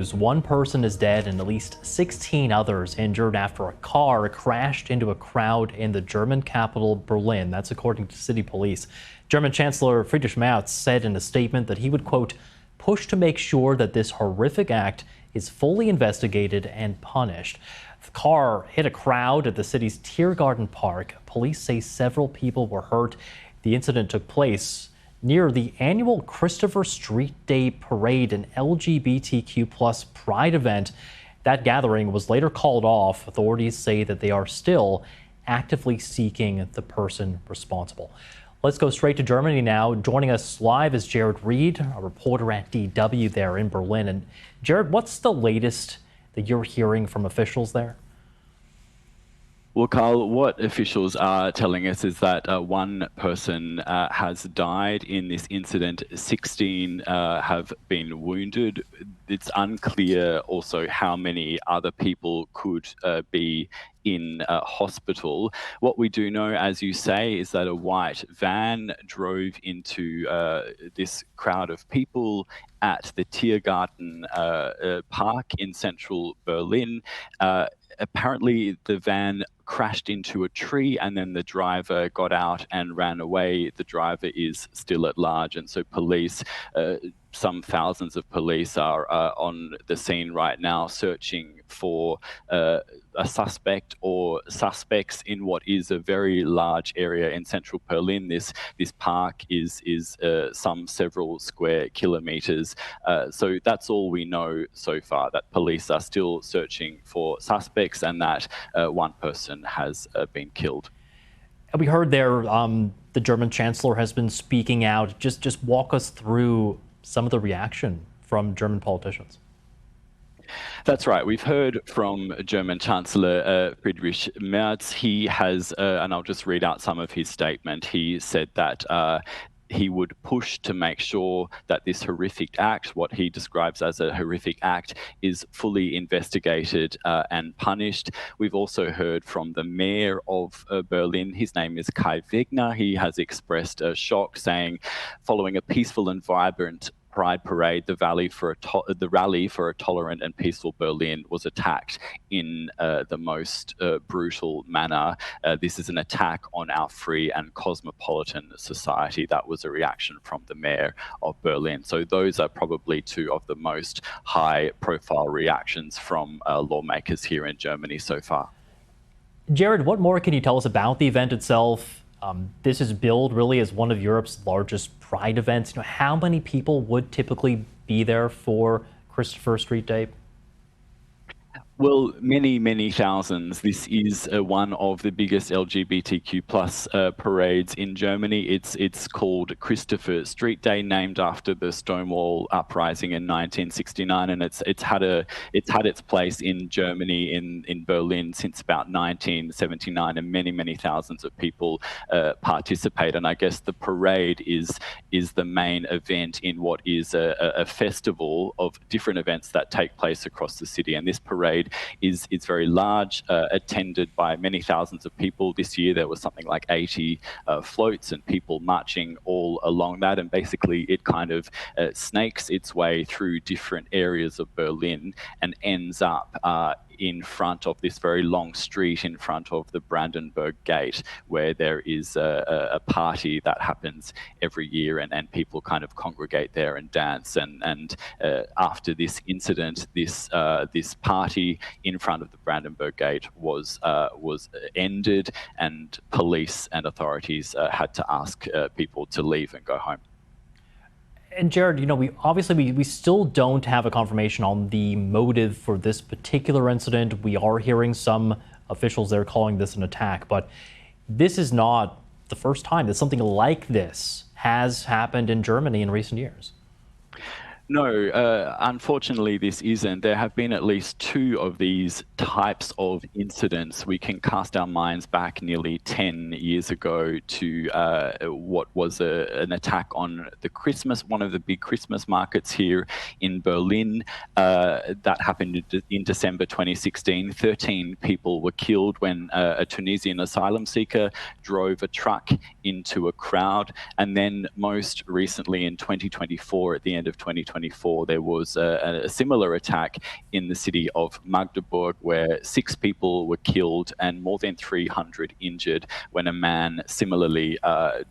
One person is dead and at least 16 others injured after a car crashed into a crowd in the German capital, Berlin. That's according to city police. German Chancellor Friedrich Merz said in a statement that he would, quote, push to make sure that this horrific act is fully investigated and punished. The car hit a crowd at the city's Tiergarten Park. Police say several people were hurt. The incident took place near the annual Christopher Street Day Parade, an LGBTQ plus pride event. That gathering was later called off. Authorities say that they are still actively seeking the person responsible. Let's go straight to Germany now. Joining us live is Jared Reed, a reporter at DW there in Berlin. And Jared, what's the latest that you're hearing from officials there? Well, Carl, what officials are telling us is that one person has died in this incident. 16 have been wounded. It's unclear also how many other people could be in hospital. What we do know, as you say, is that a white van drove into this crowd of people at the Tiergarten Park in central Berlin. Apparently, the van crashed into a tree and then the driver got out and ran away. The driver is still at large, and so police, some thousands of police are on the scene right now searching for a suspect or suspects in what is a very large area in central Berlin. This park is some several square kilometers. So that's all we know so far, that police are still searching for suspects and that one person has been killed. We heard there the German Chancellor has been speaking out. Just walk us through some of the reaction from German politicians. That's right. We've heard from German Chancellor Friedrich Merz. He has, and I'll just read out some of his statement. He said that he would push to make sure that this horrific act, what he describes as a horrific act, is fully investigated and punished. We've also heard from the mayor of Berlin. His name is Kai Wegner. He has expressed shock, saying, following a peaceful and vibrant Pride Parade, the rally for a tolerant and peaceful Berlin was attacked in the most brutal manner. This is an attack on our free and cosmopolitan society. That was a reaction from the mayor of Berlin. So those are probably two of the most high-profile reactions from lawmakers here in Germany so far. Jared, what more can you tell us about the event itself? This is billed really as one of Europe's largest pride events. How many people would typically be there for Christopher Street Day? Well, many, many thousands. This is one of the biggest LGBTQ plus parades in Germany. It's called Christopher Street Day, named after the Stonewall uprising in 1969, and it's had its place in Germany in Berlin since about 1979, and many thousands of people participate. And I guess the parade is the main event in what is a festival of different events that take place across the city. And this parade is very large, attended by many thousands of people. This year there was something like 80 floats and people marching all along that, and basically it kind of snakes its way through different areas of Berlin and ends up in front of this very long street in front of the Brandenburg Gate, where there is a party that happens every year, and people kind of congregate there and dance. And after this incident, this party in front of the Brandenburg Gate was ended, and police and authorities had to ask people to leave and go home. And Jared, we still don't have a confirmation on the motive for this particular incident. We are hearing some officials there calling this an attack, but this is not the first time that something like this has happened in Germany in recent years. No, unfortunately, this isn't. There have been at least two of these types of incidents. We can cast our minds back nearly 10 years ago to what was an attack on one of the big Christmas markets here in Berlin. That happened in December 2016. 13 people were killed when a Tunisian asylum seeker drove a truck into a crowd. And then most recently in 2024, at the end of 2024, 2024, there was a similar attack in the city of Magdeburg where 6 people were killed and more than 300 injured when a man similarly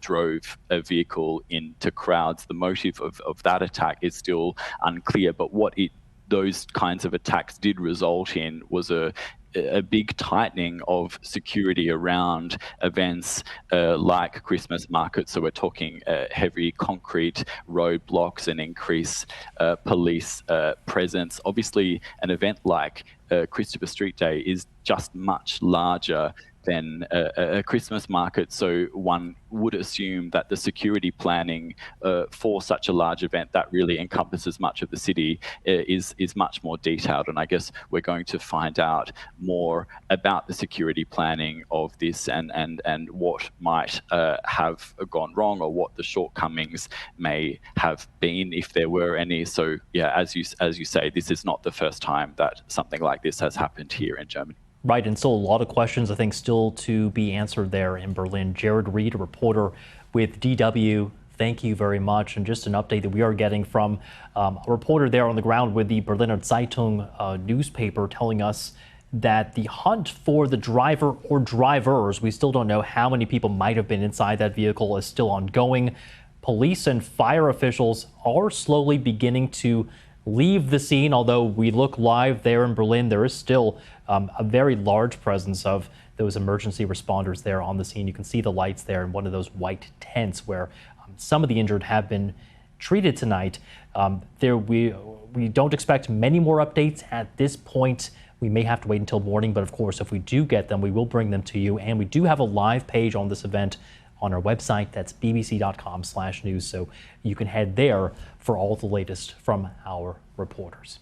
drove a vehicle into crowds. The motive of that attack is still unclear, but what those kinds of attacks did result in was a big tightening of security around events like Christmas markets. So we're talking heavy concrete roadblocks and increased police presence. Obviously, an event like Christopher Street Day is just much larger than a Christmas market, so one would assume that the security planning for such a large event that really encompasses much of the city is much more detailed. And I guess we're going to find out more about the security planning of this and what might have gone wrong or what the shortcomings may have been, if there were any. So yeah, as you say, this is not the first time that something like this has happened here in Germany. Right, and still a lot of questions, I think, still to be answered there in Berlin. Jared Reed, a reporter with DW, thank you very much. And just an update that we are getting from a reporter there on the ground with the Berliner Zeitung newspaper telling us that the hunt for the driver or drivers, we still don't know how many people might have been inside that vehicle, is still ongoing. Police and fire officials are slowly beginning to leave the scene. Although we look live there in Berlin, there is still a very large presence of those emergency responders there on the scene. You can see the lights there in one of those white tents where some of the injured have been treated tonight. We don't expect many more updates at this point. We may have to wait until morning, but of course, if we do get them, we will bring them to you. And we do have a live page on this event on our website. That's bbc.com/news. So you can head there for all the latest from our reporters.